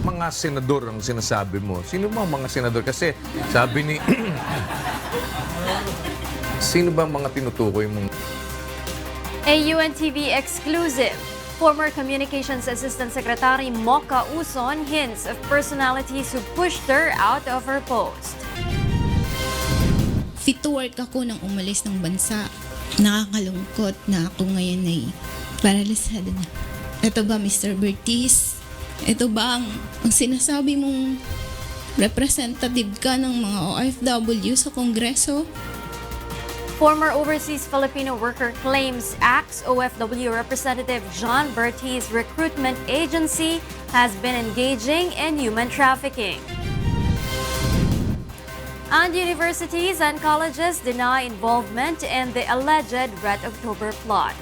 Mga senador ang sinasabi mo. Sino ba mga senador? Kasi sabi ni... Sino ba mga tinutukoy mong... A UNTV exclusive. Former Communications Assistant Secretary Mocha Uson hints of personalities who pushed her out of her post. Fit to work ako nang umalis ng bansa. Nakakalungkot na ako ngayon ay paralisado na. Ito ba, Mr. Bertiz? Ito ba ang sinasabi mong representative ka ng mga OFW sa Kongreso? Former overseas Filipino worker claims ACTS-OFW Representative John Bertiz recruitment agency has been engaging in human trafficking. And universities and colleges deny involvement in the alleged Red October plot.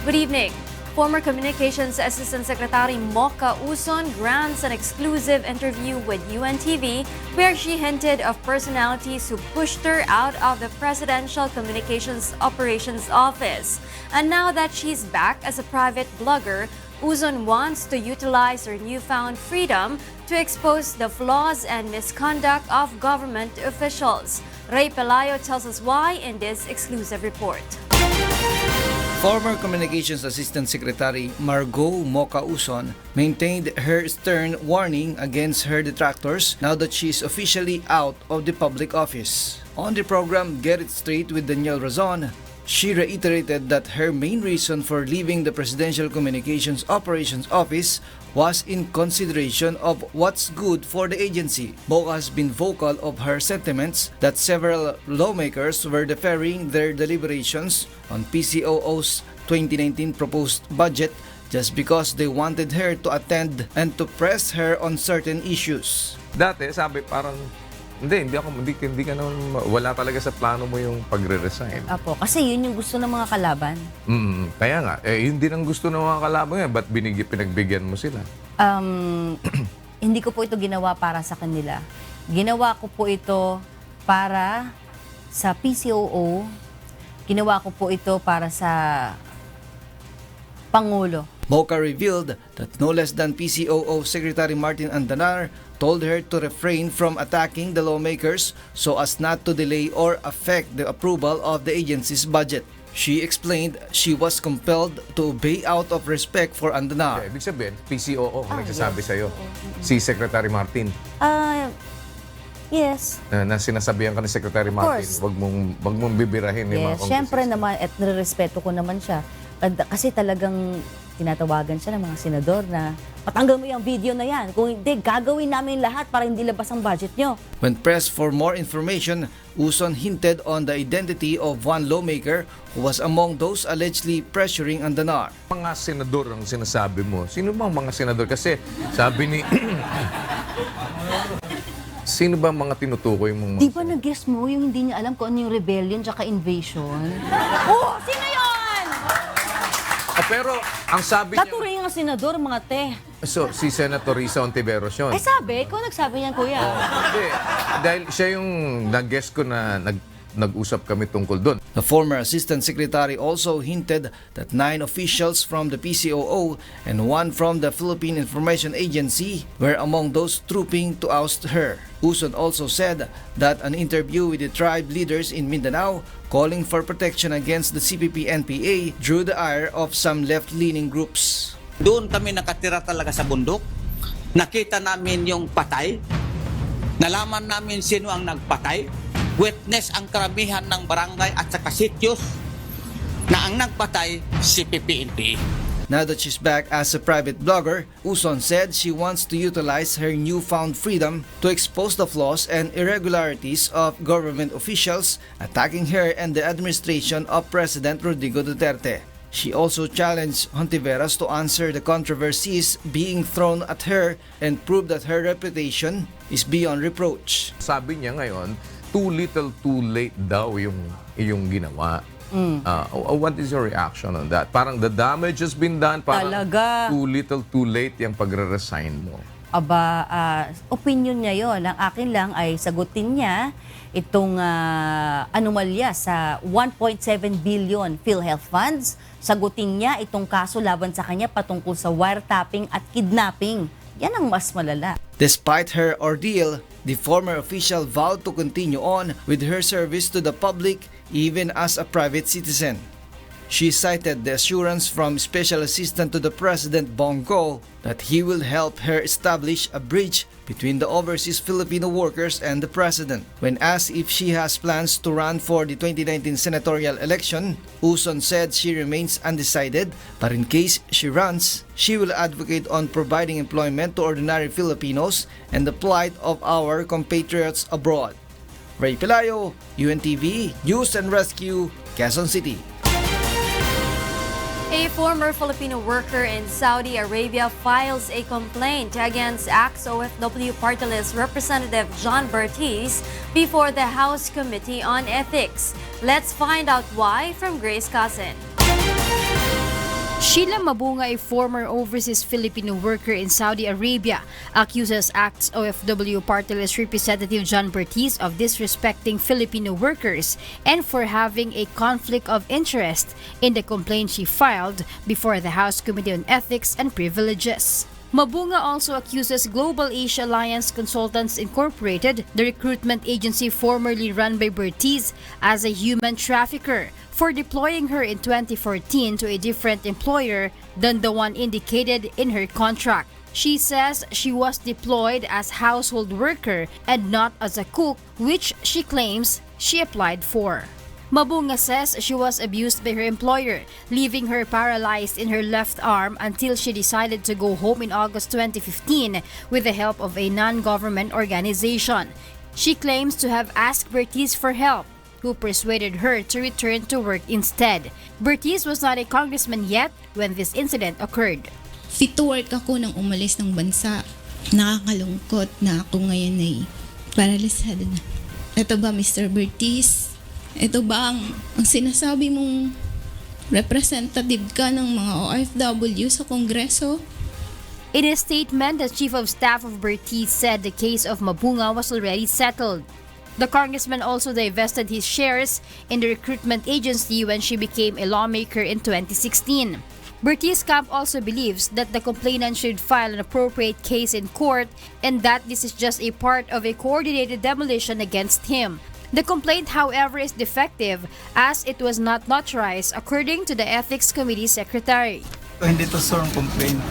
Good evening. Former Communications Assistant Secretary Mocha Uson grants an exclusive interview with UNTV where she hinted of personalities who pushed her out of the Presidential Communications Operations Office. And now that she's back as a private blogger, Uson wants to utilize her newfound freedom to expose the flaws and misconduct of government officials. Ray Pelayo tells us why in this exclusive report. Former Communications Assistant Secretary Margot Mocha Uson maintained her stern warning against her detractors now that she is officially out of the public office. On the program Get It Straight with Daniel Razon, she reiterated that her main reason for leaving the Presidential Communications Operations Office was in consideration of what's good for the agency. Mocha has been vocal of her sentiments that several lawmakers were deferring their deliberations on PCOO's 2019 proposed budget just because they wanted her to attend and to press her on certain issues. Dati, sabi parang... Hindi ka naman, wala talaga sa plano mo yung pagre-resign. Apo, kasi yun yung gusto ng mga kalaban. Kaya nga, yun din ang gusto ng mga kalaban yan. Ba't pinagbigyan mo sila? Hindi ko po ito ginawa para sa kanila. Ginawa ko po ito para sa PCOO. Ginawa ko po ito para sa Pangulo. Mocha revealed that no less than PCOO Secretary Martin Andanar told her to refrain from attacking the lawmakers so as not to delay or affect the approval of the agency's budget. She explained she was compelled to obey out of respect for Andanar. Ibig sabihin, PCOO ang nagsasabi sa'yo. Si Secretary Martin. Yes. Na sinasabihan ka ni Secretary Martin, course. wag mong bibirahin yung mga Yes, syempre naman, at nirespeto ko naman siya. Kasi talagang tinatawagan siya ng mga senador na patanggal mo yung video na yan. Kung hindi, gagawin namin lahat para hindi labas ang budget nyo. When pressed for more information, Uson hinted on the identity of one lawmaker who was among those allegedly pressuring Andanar. Mga senador ang sinasabi mo. Sino bang mga senador? Kasi sabi ni... Sino ba mga tinutukoy mong mga Di ba nag-guess mo yung hindi niya alam kung ano yung rebellion tsaka invasion? Oh, sino yun? pero ang sabi niya... Natuloy nga senador, mga te. So, si Senator Risa Ontiveros yun. Sabi, ikaw nagsabi niyan, kuya. Hindi, dahil siya yung nag-guess ko na nag-usap kami tungkol doon. The former Assistant Secretary also hinted that 9 officials from the PCOO and 1 from the Philippine Information Agency were among those trooping to oust her. Uson also said that an interview with the tribe leaders in Mindanao calling for protection against the CPP-NPA drew the ire of some left-leaning groups. Doon kami nakatira talaga sa bundok. Nakita namin yung patay. Nalaman namin sino ang nagpatay. Witness ang karamihan ng barangay at saka sityos na ang nagpatay si PPNP. Now that she's back as a private blogger, Uson said she wants to utilize her newfound freedom to expose the flaws and irregularities of government officials attacking her and the administration of President Rodrigo Duterte. She also challenged Hontiveros to answer the controversies being thrown at her and prove that her reputation is beyond reproach. Sabi niya ngayon, too little too late daw yung ginawa. What is your reaction on that? Parang the damage has been done, parang Talaga. too little too late yung pagre-resign mo. opinion niya yon. Ang akin lang ay sagutin niya itong anomalya sa 1.7 billion PhilHealth funds. Sagutin niya itong kaso laban sa kanya patungkol sa wiretapping at kidnapping. Yan ang mas malala. Despite her ordeal, the former official vowed to continue on with her service to the public even as a private citizen. She cited the assurance from Special Assistant to the President Bongo that he will help her establish a bridge between the overseas Filipino workers and the President. When asked if she has plans to run for the 2019 senatorial election, Uson said she remains undecided, but in case she runs, she will advocate on providing employment to ordinary Filipinos and the plight of our compatriots abroad. Ray Pelayo, UNTV, News and Rescue, Quezon City. A former Filipino worker in Saudi Arabia files a complaint against ACTS-OFW Partylist Representative John Bertiz before the House Committee on Ethics. Let's find out why from Grace Cousin. Sheila Mabunga, a former overseas Filipino worker in Saudi Arabia, accuses ACTS-OFW Partylist Representative John Bertiz of disrespecting Filipino workers and for having a conflict of interest in the complaint she filed before the House Committee on Ethics and Privileges. Mabunga also accuses Global Asia Alliance Consultants Incorporated, the recruitment agency formerly run by Bertiz, as a human trafficker for deploying her in 2014 to a different employer than the one indicated in her contract. She says she was deployed as household worker and not as a cook, which she claims she applied for. Mabunga says she was abused by her employer, leaving her paralyzed in her left arm until she decided to go home in August 2015 with the help of a non-government organization. She claims to have asked Bertiz for help, who persuaded her to return to work instead. Bertiz was not a congressman yet when this incident occurred. Fit to work ako nang umalis ng bansa. Nakakalungkot na ako ngayon ay paralisado na. Ito ba, Mr. Bertiz? Ito ba ang sinasabi mong representative ka ng mga OFW sa Kongreso? In a statement, the Chief of Staff of Bertiz said the case of Mabunga was already settled. The congressman also divested his shares in the recruitment agency when she became a lawmaker in 2016. Bertiz camp also believes that the complainant should file an appropriate case in court and that this is just a part of a coordinated demolition against him. The complaint, however, is defective as it was not notarized according to the Ethics Committee Secretary. Hindi to sir ang complaint.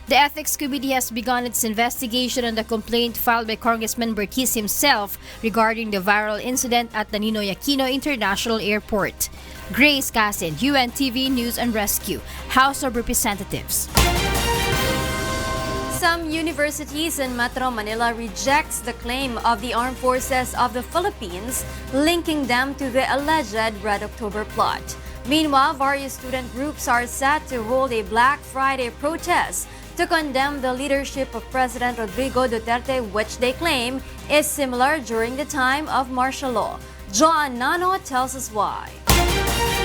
The Ethics Committee has begun its investigation on the complaint filed by Congressman Bertiz himself regarding the viral incident at the Ninoy Aquino International Airport. Grace Cousin, UNTV News and Rescue, House of Representatives. Some universities in Metro Manila rejects the claim of the Armed Forces of the Philippines linking them to the alleged Red October plot. Meanwhile, various student groups are set to hold a Black Friday protest to condemn the leadership of President Rodrigo Duterte, which they claim is similar during the time of martial law. Joan Nano tells us why.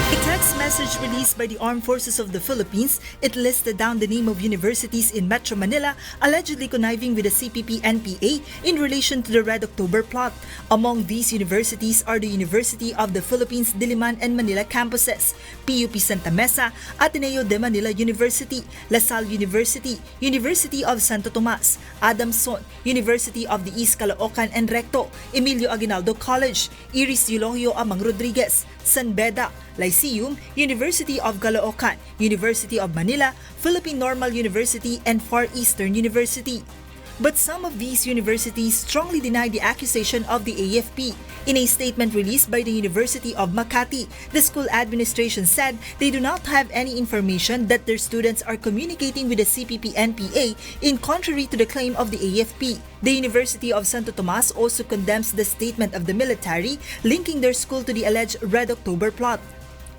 A text message released by the Armed Forces of the Philippines, it listed down the name of universities in Metro Manila allegedly conniving with the CPP-NPA in relation to the Red October plot. Among these universities are the University of the Philippines Diliman and Manila campuses, PUP Santa Mesa, Ateneo de Manila University, La Salle University, University of Santo Tomas, Adamson, University of the East Caloocan and Recto, Emilio Aguinaldo College, Iris Eulogio Amang Rodriguez, San Beda, Lyceum, University of Caloocan, University of Manila, Philippine Normal University, and Far Eastern University. But some of these universities strongly deny the accusation of the AFP. In a statement released by the University of Makati, the school administration said they do not have any information that their students are communicating with the CPP-NPA in contrary to the claim of the AFP. The University of Santo Tomas also condemns the statement of the military linking their school to the alleged Red October plot.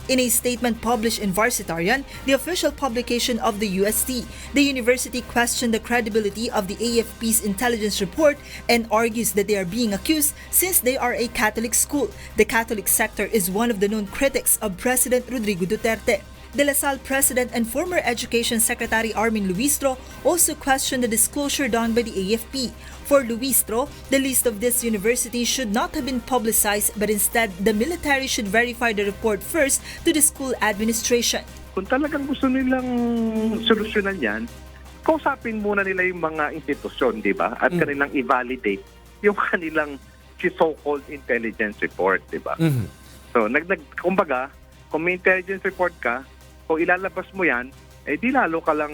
In a statement published in Varsitarian, the official publication of the UST, the university questioned the credibility of the AFP's intelligence report and argues that they are being accused since they are a Catholic school. The Catholic sector is one of the known critics of President Rodrigo Duterte. De La Salle President and former Education Secretary Armin Luistro also questioned the disclosure done by the AFP. For Luistro, the list of these universities should not have been publicized, but instead, the military should verify the report first to the school administration. Kung talagang gusto nilang solusyonan yan, kausapin muna nila yung mga institusyon, di ba? At kanilang i-validate yung kanilang so-called intelligence report, di ba? So, kumbaga, kung may intelligence report ka, kung ilalabas mo yan, di lalo ka lang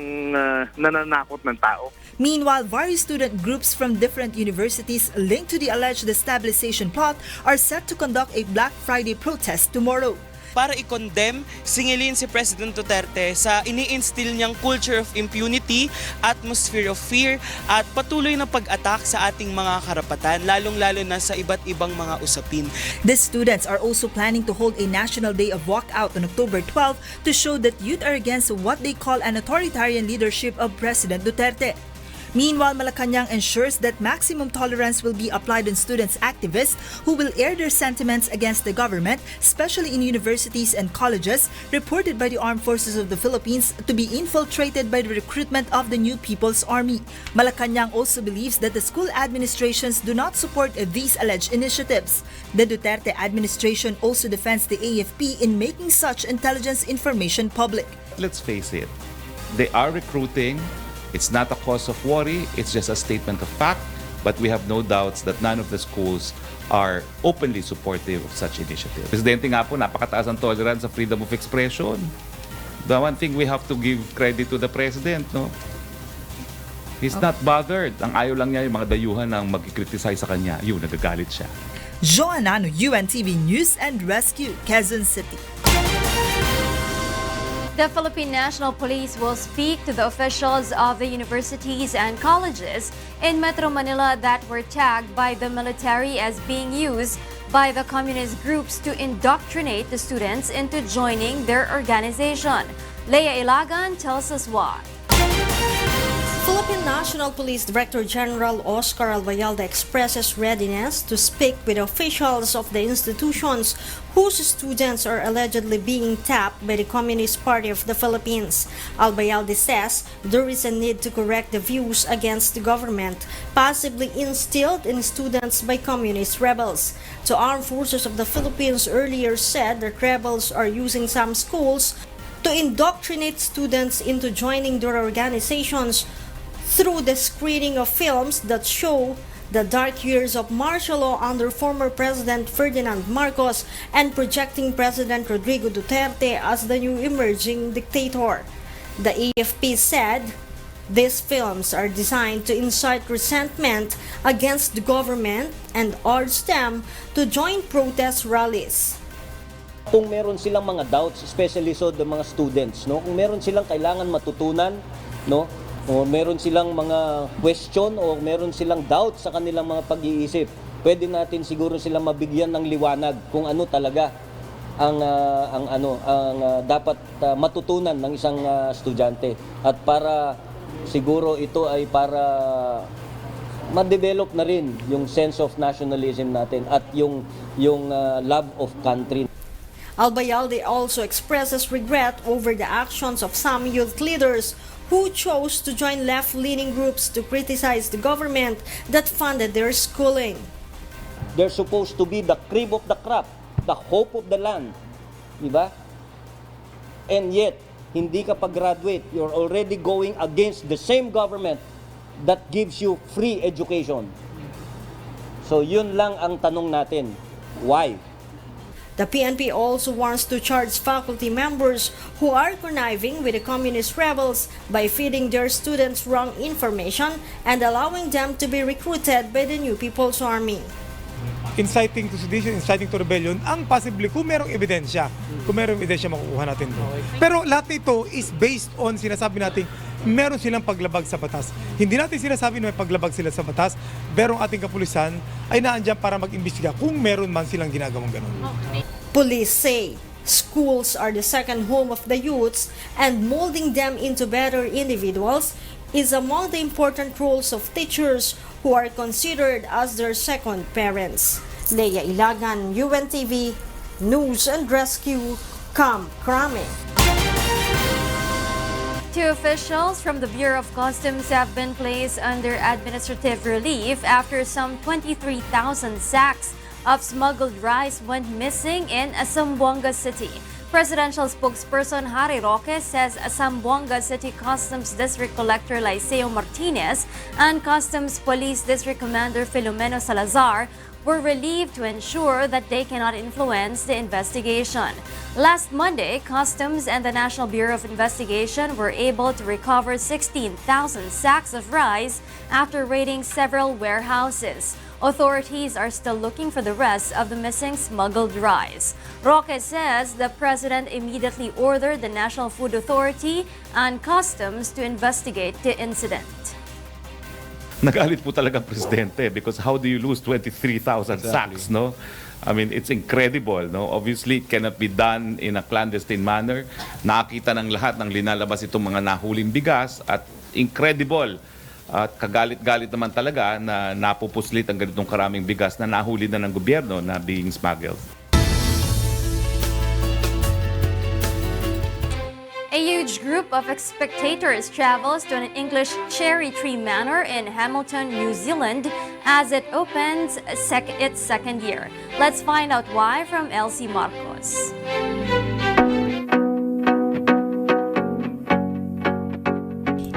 nananakot ng tao. Meanwhile, various student groups from different universities linked to the alleged destabilization plot are set to conduct a Black Friday protest tomorrow. Para i-condemn, singilin si President Duterte sa ini-instill niyang culture of impunity, atmosphere of fear, at patuloy na pag-attack sa ating mga karapatan, lalong-lalo na sa iba't ibang mga usapin. The students are also planning to hold a national day of walkout on October 12 to show that youth are against what they call an authoritarian leadership of President Duterte. Meanwhile, Malacanang ensures that maximum tolerance will be applied on students activists who will air their sentiments against the government, especially in universities and colleges, reported by the Armed Forces of the Philippines to be infiltrated by the recruitment of the new People's Army. Malacanang also believes that the school administrations do not support these alleged initiatives. The Duterte administration also defends the AFP in making such intelligence information public. Let's face it, they are recruiting. It's not a cause of worry, it's just a statement of fact, but we have no doubts that none of the schools are openly supportive of such initiatives. Presidente nga po, napakataas ang tolerance sa freedom of expression. The one thing we have to give credit to the President, no? He's not bothered. Ang ayaw lang niya yung mga dayuhan ang magkikriticize sa kanya. Yun, nagagalit siya. Joanano, UNTV News and Rescue, Quezon City. The Philippine National Police will speak to the officials of the universities and colleges in Metro Manila that were tagged by the military as being used by the communist groups to indoctrinate the students into joining their organization. Leia Ilagan tells us why. Philippine National Police Director General Oscar Albayalde expresses readiness to speak with officials of the institutions whose students are allegedly being tapped by the Communist Party of the Philippines. Albayalde says there is a need to correct the views against the government, possibly instilled in students by communist rebels. The Armed Forces of the Philippines earlier said that rebels are using some schools to indoctrinate students into joining their organizations through the screening of films that show the dark years of martial law under former President Ferdinand Marcos and projecting President Rodrigo Duterte as the new emerging dictator. The AFP said these films are designed to incite resentment against the government and urge them to join protest rallies. Kung meron silang mga doubts, especially so the mga students, no? Kung meron silang kailangan matutunan, no? O meron silang mga question o meron silang doubt sa kanilang mga pag-iisip, pwede natin siguro silang mabigyan ng liwanag kung ano talaga ang dapat matutunan ng isang estudyante, at para siguro ito ay para ma-develop na rin yung sense of nationalism natin at yung love of country. Albayalde also expresses regret over the actions of some youth leaders who chose to join left-leaning groups to criticize the government that funded their schooling. They're supposed to be the crib of the crop, the hope of the land. Diba? And yet, hindi ka pag-graduate, you're already going against the same government that gives you free education. So yun lang ang tanong natin. Why? The PNP also wants to charge faculty members who are conniving with the communist rebels by feeding their students wrong information and allowing them to be recruited by the new People's Army. Inciting to sedition, inciting to rebellion, ang possibly kung merong ebidensya. Kung merong ebidensya, makukuha natin doon. Pero lahat ito is based on sinasabi natin meron silang paglabag sa batas. Hindi natin sinasabi na may paglabag sila sa batas, pero ang ating kapulisan ay naandyan para mag-imbestiga kung meron man silang ginagawang ganun. Police say schools are the second home of the youths and molding them into better individuals is among the important roles of teachers who are considered as their second parents. Leia Ilagan, UNTV, News and Rescue, Camp Crame. Two officials from the Bureau of Customs have been placed under administrative relief after some 23,000 sacks of smuggled rice went missing in Zamboanga City. Presidential spokesperson Harry Roque says Zamboanga City Customs District Collector Liceo Martinez and Customs Police District Commander Filomeno Salazar were relieved to ensure that they cannot influence the investigation. Last Monday, Customs and the National Bureau of Investigation were able to recover 16,000 sacks of rice after raiding several warehouses. Authorities are still looking for the rest of the missing smuggled rice. Roque says the president immediately ordered the National Food Authority and Customs to investigate the incident. Nagalit po talaga ang presidente because how do you lose 23,000 sacks, no? I mean, it's incredible, no? Obviously, it cannot be done in a clandestine manner. Nakita ng lahat ng linalabas itong mga nahuling bigas at incredible. At kagalit-galit naman talaga na napupuslit ang ganitong karaming bigas na nahuli na ng gobyerno na being smuggled. A huge group of spectators travels to an English cherry tree manor in Hamilton, New Zealand as it opens its second year. Let's find out why from Elsie Marcos.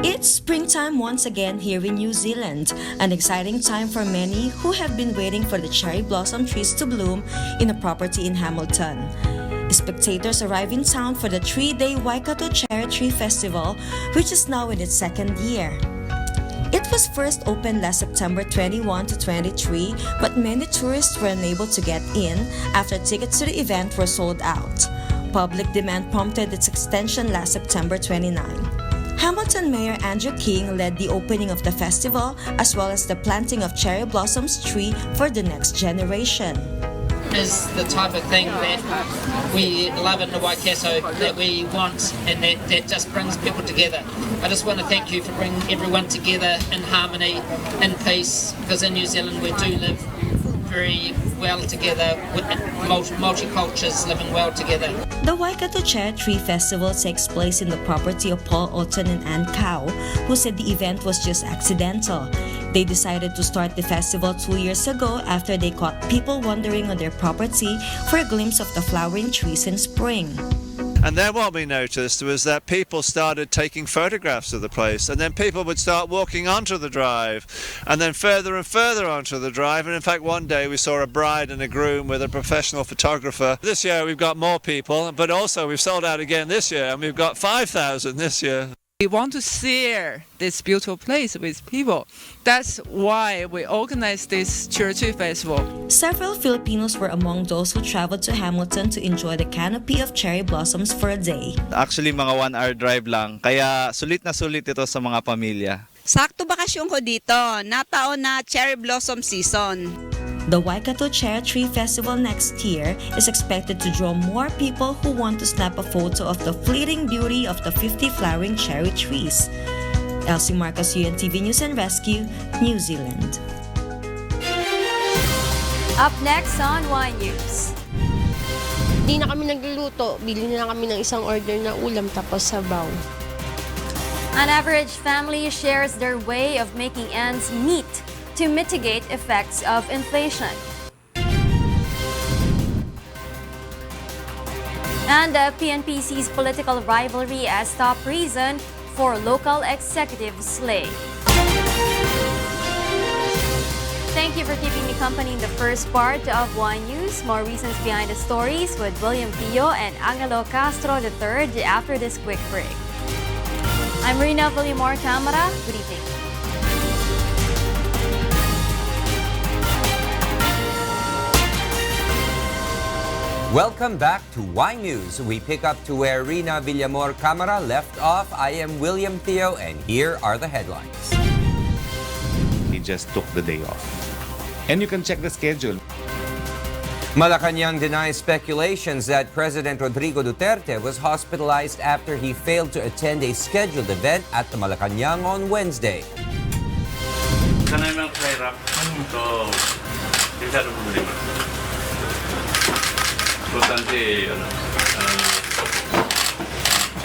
It's springtime once again here in New Zealand, an exciting time for many who have been waiting for the cherry blossom trees to bloom in a property in Hamilton. Spectators arrive in town for the 3-day Waikato Cherry Tree Festival, which is now in its second year. It was first opened last September 21 to 23, but many tourists were unable to get in after tickets to the event were sold out. Public demand prompted its extension last September 29. Hamilton Mayor Andrew King led the opening of the festival as well as the planting of cherry blossoms tree for the next generation. Is the type of thing that we love in the Waikato, that we want, and that just brings people together. I just want to thank you for bringing everyone together in harmony, in peace, because in New Zealand we do live very well together, with multi-cultures living well together. The Waikato Cherry Tree Festival takes place in the property of Paul Otten and Ann Cow, who said the event was just accidental. They decided to start the festival 2 years ago after they caught people wandering on their property for a glimpse of the flowering trees in spring. And then what we noticed was that people started taking photographs of the place, and then people would start walking onto the drive, and then further and further onto the drive. And in fact, one day we saw a bride and a groom with a professional photographer. This year we've got more people, but also we've sold out again this year, and we've got 5,000 this year. We want to share this beautiful place with people. That's why we organized this Cherry Tree Festival. Several Filipinos were among those who traveled to Hamilton to enjoy the canopy of cherry blossoms for a day. Actually, mga 1-hour drive lang. Kaya sulit na sulit ito sa mga pamilya. Sakto bakasyon ko dito. Nataon na cherry blossom season. The Waikato Cherry Tree Festival next year is expected to draw more people who want to snap a photo of the fleeting beauty of the 50 flowering cherry trees. Elsie Marcos, UNTV News and Rescue, New Zealand. Up next on Y News. Hindi na kami nagluluto. Bili na lang kami ng isang order na ulam tapos sabaw. An average family shares their way of making ends meet to mitigate effects of inflation. And the PNP sees political rivalry as top reason for local executive slay. Thank you for keeping me company in the first part of One News. More reasons behind the stories with Thio and Angelo Castro III after this quick break. I'm Rheena, Villamor-Camara. Good evening. Welcome back to Y News. We pick up to where Rheena Villamor-Camara left off. I am Thio, and here are the headlines. He just took the day off. And you can check the schedule. Malacanang denies speculations that President Rodrigo Duterte was hospitalized after he failed to attend a scheduled event at the Malacanang on Wednesday.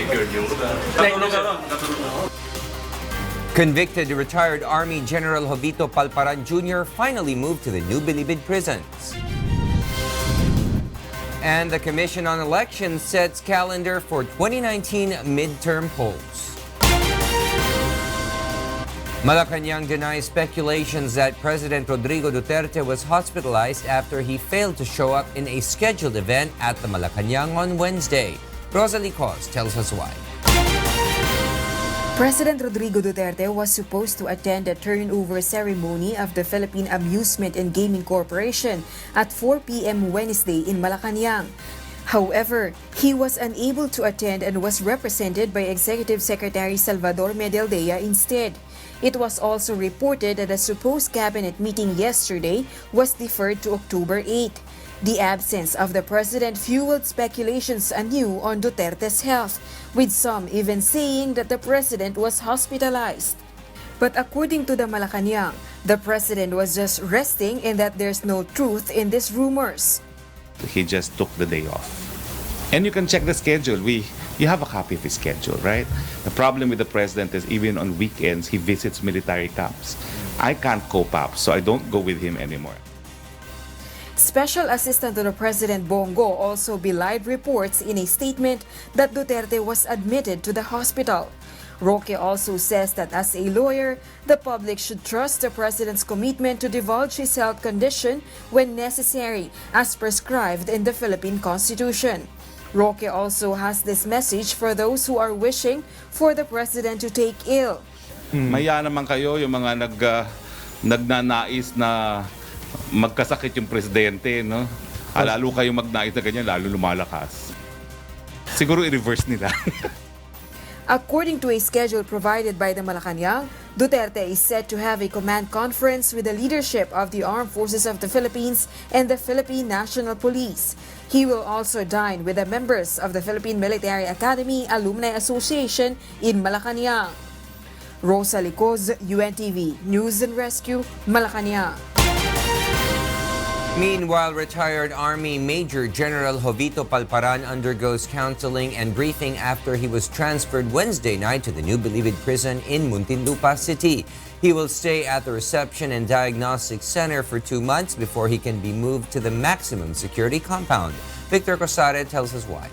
secured yung lugar. Convicted retired Army General Jovito Palparan Jr. finally moved to the new Bilibid prisons. And the Commission on Elections sets calendar for 2019 midterm polls. Malacanang denies speculations that President Rodrigo Duterte was hospitalized after he failed to show up in a scheduled event at the Malacanang on Wednesday. Rosalie Cos tells us why. President Rodrigo Duterte was supposed to attend the turnover ceremony of the Philippine Amusement and Gaming Corporation at 4 p.m. Wednesday in Malacanang. However, he was unable to attend and was represented by Executive Secretary Salvador Medialdea instead. It was also reported that a supposed cabinet meeting yesterday was deferred to October 8. The absence of the president fueled speculations anew on Duterte's health, with some even saying that the president was hospitalized. But according to the Malacanang, the president was just resting and that there's no truth in these rumors. He just took the day off. And you can check the schedule. You have a copy of his schedule, right? The problem with the president is even on weekends, he visits military camps. I can't cope up, so I don't go with him anymore. Special Assistant to the President Bongo also belied reports in a statement that Duterte was admitted to the hospital. Roque also says that as a lawyer, the public should trust the president's commitment to divulge his health condition when necessary, as prescribed in the Philippine Constitution. Roque also has this message for those who are wishing for the president to take ill. Maya naman kayo yung mga nagnanais na magkasakit yung presidente, no? Lalo kayo magnais na ganyan, lalo lumalakas. Siguro i-reverse nila. According to a schedule provided by the Malacanang, Duterte is set to have a command conference with the leadership of the Armed Forces of the Philippines and the Philippine National Police. He will also dine with the members of the Philippine Military Academy Alumni Association in Malacanang. Rosalie Cos, UNTV, News and Rescue, Malacanang. Meanwhile, retired Army Major General Jovito Palparan undergoes counseling and briefing after he was transferred Wednesday night to the new Bilibid prison in Muntinlupa City. He will stay at the Reception and Diagnostic Center for 2 months before he can be moved to the maximum security compound. Victor Cosare tells us why.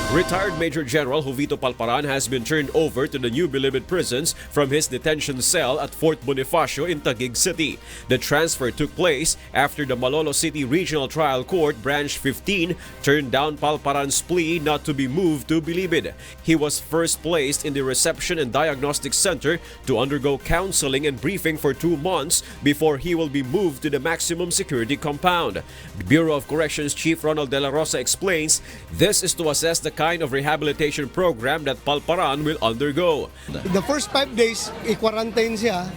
Retired Major General Jovito Palparan has been turned over to the new Bilibid prisons from his detention cell at Fort Bonifacio in Taguig City. The transfer took place after the Malolos City Regional Trial Court Branch 15 turned down Palparan's plea not to be moved to Bilibid. He was first placed in the Reception and Diagnostic Center to undergo counseling and briefing for 2 months before he will be moved to the maximum security compound. Bureau of Corrections Chief Ronald De La Rosa explains this is to assess the kind of rehabilitation program that Palparan will undergo. The first 5 days, i-quarantine siya.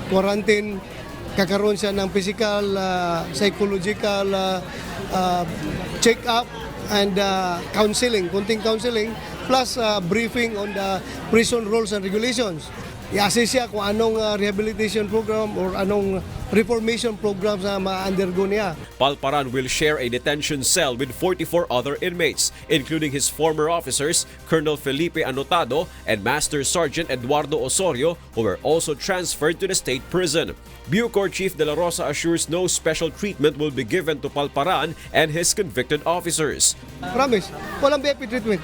Quarantine, kakaroon siya ng physical, psychological check-up and counseling, kunting counseling, plus briefing on the prison rules and regulations. I-assess siya kung anong rehabilitation program or anong reformation program na ma-undergo niya. Palparan will share a detention cell with 44 other inmates, including his former officers, Colonel Felipe Anotado and Master Sergeant Eduardo Osorio, who were also transferred to the state prison. BuCor Chief De La Rosa assures no special treatment will be given to Palparan and his convicted officers. Promise, walang BIP treatment.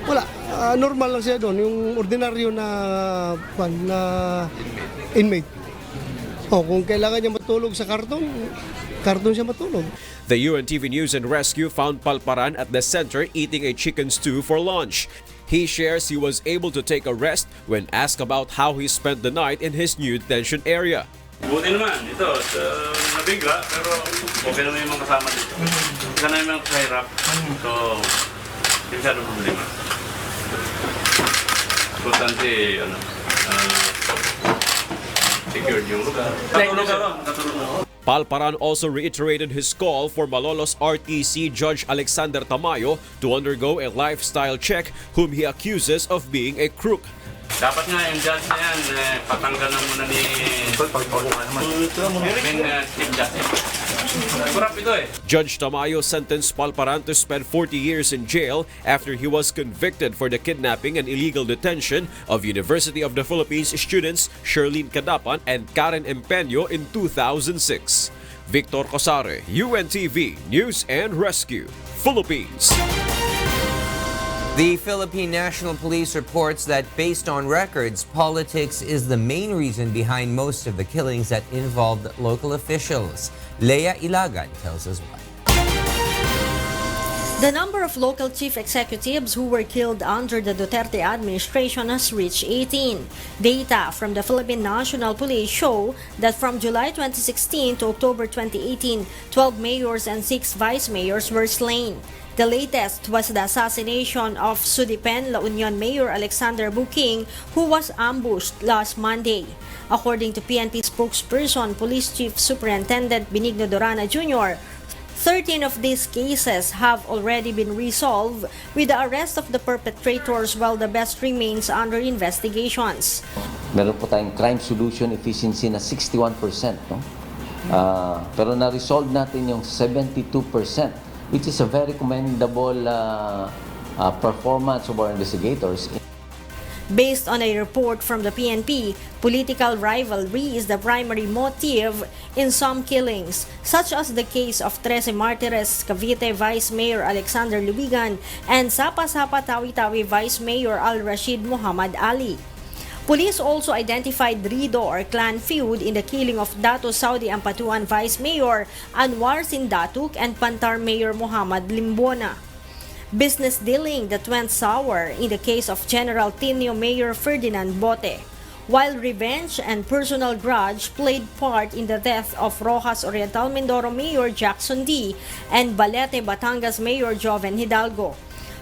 Wala, normal lang siya doon, yung ordinaryo na inmate. Kung kailangan niya matulog sa karton siya matulog. The UNTV News and Rescue found Palparan at the center eating a chicken stew for lunch. He shares he was able to take a rest when asked about how he spent the night in his new detention area. Buti naman, ito, nabigla, pero okay naman yung mga kasama dito. Isa na yung mga kahirap, so hindi masyadong problema. Importante, secured yung lugar. Katulog. Palparan also reiterated his call for Malolos RTC Judge Tamayo to undergo a lifestyle check whom he accuses of being a crook. Dapat nga yung judge na yan, patanggalan muna ni Chief Justice. Kurap ito eh. Judge Tamayo sentenced Palparan to spend 40 years in jail after he was convicted for the kidnapping and illegal detention of University of the Philippines students Sherlyn Cadapan and Karen Empeño in 2006. Victor Cosare, UNTV News and Rescue, Philippines. The Philippine National Police reports that based on records, politics is the main reason behind most of the killings that involved local officials. Leia Ilagan tells us why. The number of local chief executives who were killed under the Duterte administration has reached 18. Data from the Philippine National Police show that from July 2016 to October 2018, 12 mayors and 6 vice mayors were slain. The latest was the assassination of Sudipen, La Union Mayor Alexander Buking, who was ambushed last Monday. According to PNP spokesperson, Police Chief Superintendent Benigno Dorana Jr., 13 of these cases have already been resolved with the arrest of the perpetrators while the best remains under investigations. Meron po tayong crime solution efficiency na 61%. No? Pero na-resolve natin yung 72%, which is a very commendable performance of our investigators. Based on a report from the PNP, political rivalry is the primary motive in some killings, such as the case of 13 Martires Cavite Vice Mayor Alexander Lubigan and Sapa-Sapa Tawi-Tawi Vice Mayor Al-Rashid Muhammad Ali. Police also identified Rido or clan feud in the killing of Dato Saudi Ampatuan Vice Mayor Anwar Sindatuk and Pantar Mayor Muhammad Limbona. Business dealing that went sour in the case of General Thio Mayor Ferdinand Bote, while revenge and personal grudge played part in the death of Rojas Oriental Mindoro Mayor Jackson D. and Balete Batangas Mayor Joven Hidalgo.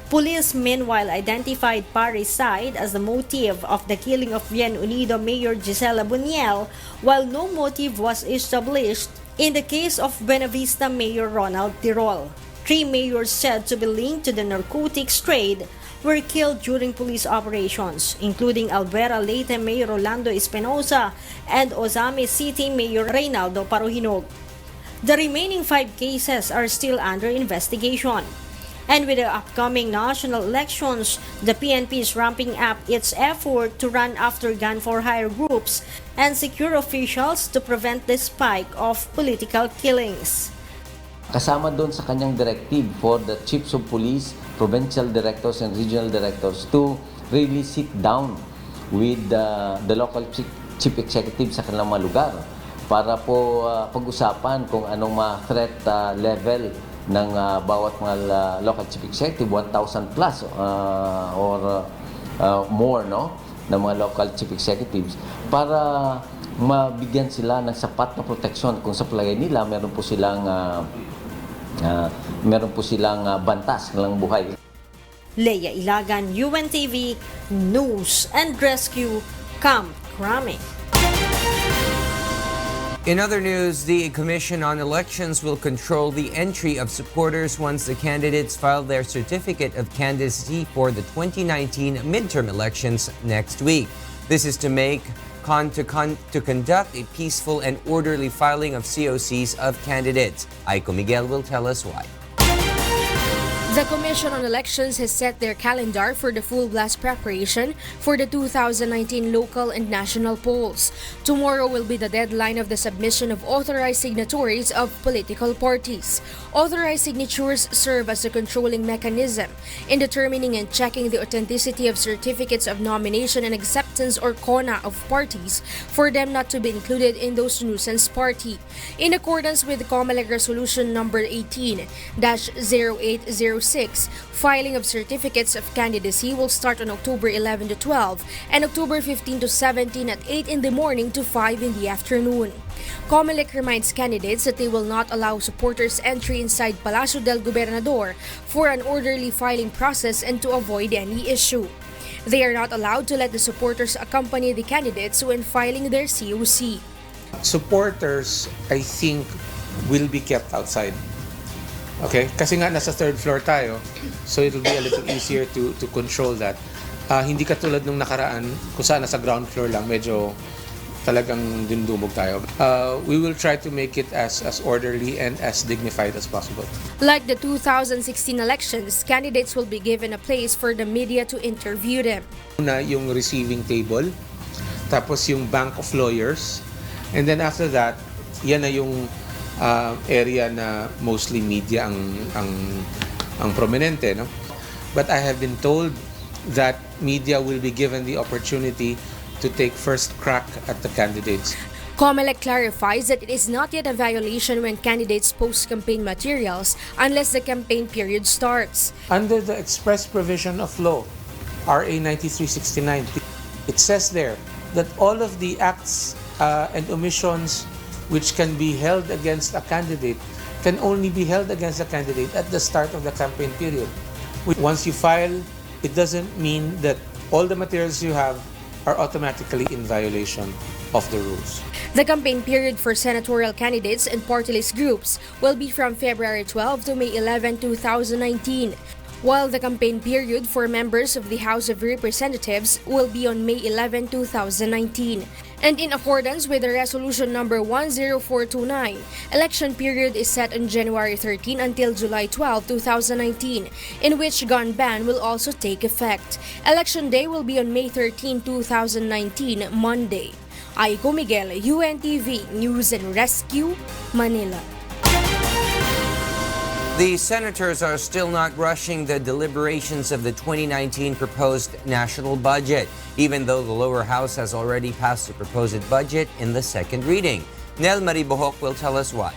Police meanwhile identified parricide as the motive of the killing of Bien Unido Mayor Gisela Buniel, while no motive was established in the case of Buenavista Mayor Ronald Tirol. 3 mayors said to be linked to the narcotics trade were killed during police operations, including Alvera Leyte Mayor Rolando Espinosa and Ozame City Mayor Reynaldo Paruhinog. The remaining 5 cases are still under investigation. And with the upcoming national elections, the PNP is ramping up its effort to run after gun-for-hire groups and secure officials to prevent the spike of political killings. Kasama doon sa kanyang directive for the chiefs of police, provincial directors and regional directors to really sit down with the local chief executive sa kanilang mga lugar para po pag-usapan kung anong mga threat level ng bawat mga local chief executive, 1,000 plus or more, no, ng mga local chief executives, para mabigyan sila ng sapat na proteksyon kung sa palagay nila meron po silang bantas ng buhay. Leia Ilagan, UNTV News and Rescue, Camp Crame. In other news, the Commission on Elections will control the entry of supporters once the candidates file their certificate of candidacy for the 2019 midterm elections next week. This is to conduct a peaceful and orderly filing of COCs of candidates. Aiko Miguel will tell us why. The Commission on Elections has set their calendar for the full-blast preparation for the 2019 local and national polls. Tomorrow will be the deadline of the submission of authorized signatories of political parties. Authorized signatures serve as a controlling mechanism in determining and checking the authenticity of certificates of nomination and acceptance or CONA of parties for them not to be included in those nuisance party. In accordance with Comelec Resolution Number 18-0806, filing of certificates of candidacy will start on October 11 to 12 and October 15 to 17 at 8 in the morning to 5 in the afternoon. Comelec reminds candidates that they will not allow supporters entry inside Palacio del Gobernador for an orderly filing process and to avoid any issue. They are not allowed to let the supporters accompany the candidates when filing their COC. Supporters, I think, will be kept outside. Okay? Kasi nga nasa third floor tayo, so it'll be a little easier to control that. Hindi katulad nung nakaraan kung saan nasa ground floor lang, medyo talagang dindumog tayo. We will try to make it as orderly and as dignified as possible. Like the 2016 elections, candidates will be given a place for the media to interview them. Una yung receiving table, tapos yung bank of lawyers, and then after that, yan na yung area na mostly media ang prominente, no? But I have been told that media will be given the opportunity to take first crack at the candidates. Comelec clarifies that it is not yet a violation when candidates post campaign materials unless the campaign period starts. Under the express provision of law, RA 9369, it says there that all of the acts and omissions which can be held against a candidate can only be held against a candidate at the start of the campaign period. Once you file, it doesn't mean that all the materials you have are automatically in violation of the rules. The campaign period for senatorial candidates and Partylist groups will be from February 12 to May 11, 2019, while the campaign period for members of the House of Representatives will be on May 11, 2019. And in accordance with the resolution number 10429, election period is set on January 13 until July 12, 2019, in which gun ban will also take effect. Election day will be on May 13, 2019, Monday. Aiko Miguel, UNTV News and Rescue, Manila. The senators are still not rushing the deliberations of the 2019 proposed national budget, even though the lower house has already passed the proposed budget in the second reading. Nel Maribohok will tell us why.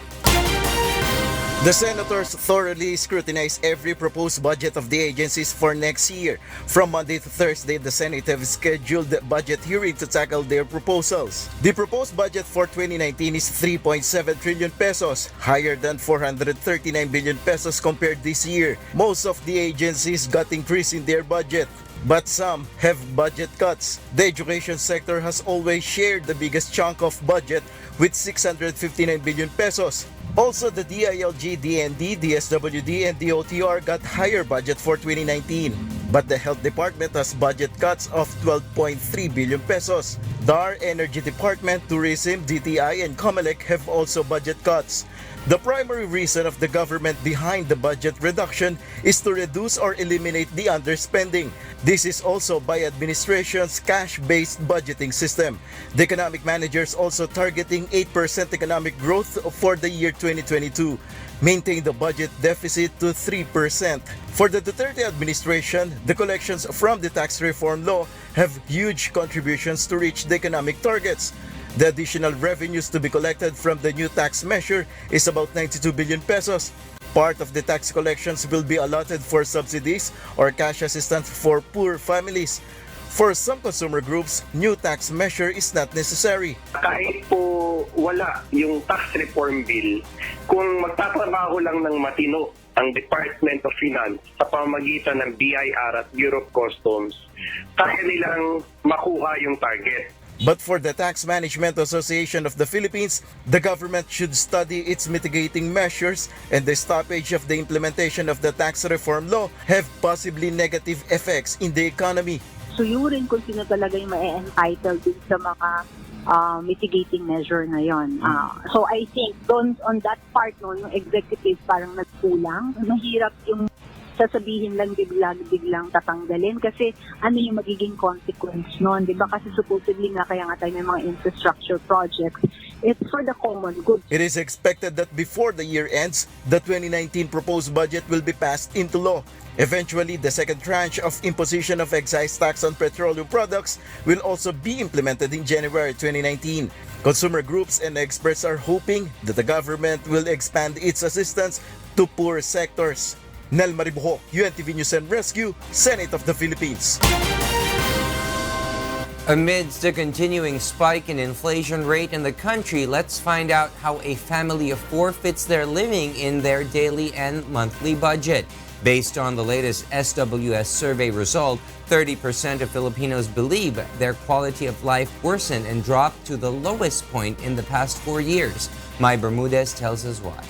The senators thoroughly scrutinize every proposed budget of the agencies for next year. From Monday to Thursday, the Senate have scheduled the budget hearing to tackle their proposals. The proposed budget for 2019 is 3.7 trillion pesos, higher than 439 billion pesos compared this year. Most of the agencies got increase in their budget, but some have budget cuts. The education sector has always shared the biggest chunk of budget with 659 billion pesos. Also, the DILG, DND, DSWD, and DOTR got higher budget for 2019. But the Health Department has budget cuts of 12.3 billion pesos. DAR, Energy Department, Tourism, DTI, and Comelec have also budget cuts. The primary reason of the government behind the budget reduction is to reduce or eliminate the underspending. This is also by administration's cash-based budgeting system. The economic managers also targeting 8% economic growth for the year 2022, maintain the budget deficit to 3%. For the Duterte administration, the collections from the tax reform law have huge contributions to reach the economic targets. The additional revenues to be collected from the new tax measure is about 92 billion pesos. Part of the tax collections will be allotted for subsidies or cash assistance for poor families. For some consumer groups, new tax measure is not necessary. Kahit po wala yung tax reform bill, kung magtatrabaho lang ng matino ang Department of Finance sa pamamagitan ng BIR at Bureau of Customs, kaya nilang makuha yung target. But for the Tax Management Association of the Philippines, the government should study its mitigating measures, and the stoppage of the implementation of the tax reform law have possibly negative effects in the economy. Suyurin kung sino talaga yung ma-entitled din sa mga mitigating measure na yon. So I think on that part, no, yung executive parang nagkulang. Mahirap yung sasabihin lang biglang tatanggalin kasi ano yung magiging consequence nun, di ba? Kasi supposedly nga kaya nga tayo may mga infrastructure projects. It's for the common good. It is expected that before the year ends, the 2019 proposed budget will be passed into law. Eventually, the second tranche of imposition of excise tax on petroleum products will also be implemented in January 2019. Consumer groups and experts are hoping that the government will expand its assistance to poor sectors. Nel Maribohok, UNTV News and Rescue, Senate of the Philippines. Amidst the continuing spike in inflation rate in the country, let's find out how a family of four fits their living in their daily and monthly budget. Based on the latest SWS survey result, 30% of Filipinos believe their quality of life worsened and dropped to the lowest point in the past 4 years. Mai Bermudez tells us why.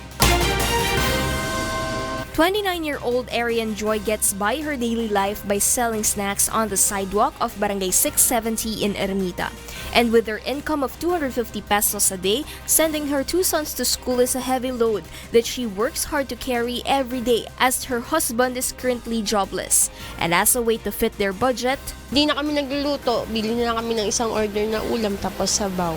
29-year-old Arian Joy gets by her daily life by selling snacks on the sidewalk of Barangay 670 in Ermita. And with her income of 250 pesos a day, sending her 2 sons to school is a heavy load that she works hard to carry every day as her husband is currently jobless. And as a way to fit their budget, Di na kami nagluluto, bili na lang kami ng isang order na ulam tapos sabaw.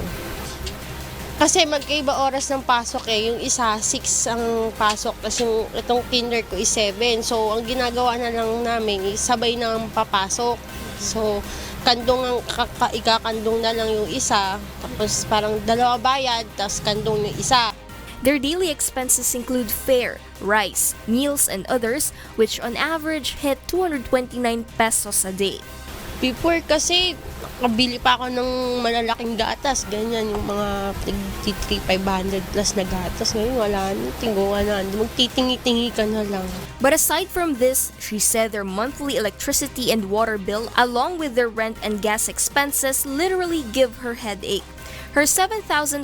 Kasi magkaiba oras ng pasok Yung isa, 6 ang pasok. Kasi itong kinder ko is 7. So, ang ginagawa na lang namin is sabay na ang papasok. So, ikakandong na lang yung isa. Tapos parang dalawa bayad, tapos kandong yung isa. their daily expenses include fare, rice, meals, and others, which on average hit 229 pesos a day. Before kasi, nakabili pa ako ng malalaking gatas, ganyan, yung mga 3,500 plus na gatas. Ngayon wala na, tingguan na, magtitingi-tingi ka na lang. But aside from this, she said their monthly electricity and water bill, along with their rent and gas expenses, literally give her headache. Her 7,500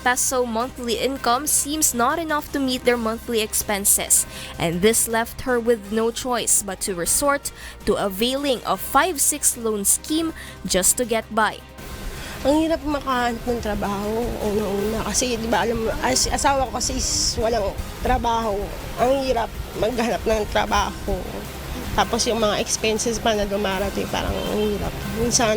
peso monthly income seems not enough to meet their monthly expenses, and this left her with no choice but to resort to availing of 5-6 loan scheme just to get by. Ang hirap makahanap ng trabaho, una-una. Kasi, di ba, alam mo, asawa ko kasi walang trabaho. Ang hirap maghanap ng trabaho. Tapos yung mga expenses pa na dumarating, parang ang hirap. Minsan,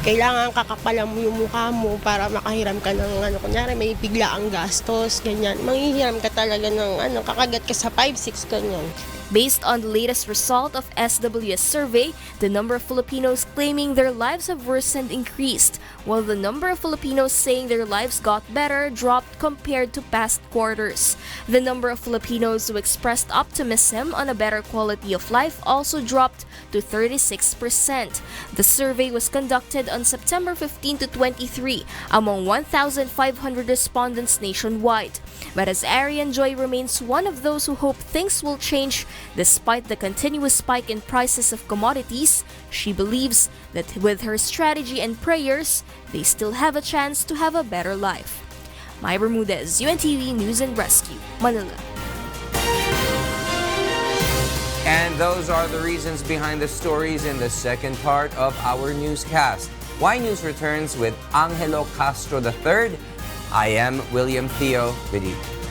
kailangan kakapalan mo yung mukha mo para makahiram ka ng kunyari may bigla ang gastos, ganyan. Manghihiram ka talaga ng kakagat ka sa 5-6, ganyan. Based on the latest result of SWS survey, the number of Filipinos claiming their lives have worsened increased, while the number of Filipinos saying their lives got better dropped compared to past quarters. The number of Filipinos who expressed optimism on a better quality of life also dropped to 36%. The survey was conducted on September 15 to 23 among 1,500 respondents nationwide. But as Arian Joy remains one of those who hope things will change despite the continuous spike in prices of commodities, she believes that with her strategy and prayers, they still have a chance to have a better life. Mai Bermudez, UNTV News and Rescue, Manila. And those are the reasons behind the stories in the second part of our newscast. Y News returns with Angelo Castro III. I am William Thio with you.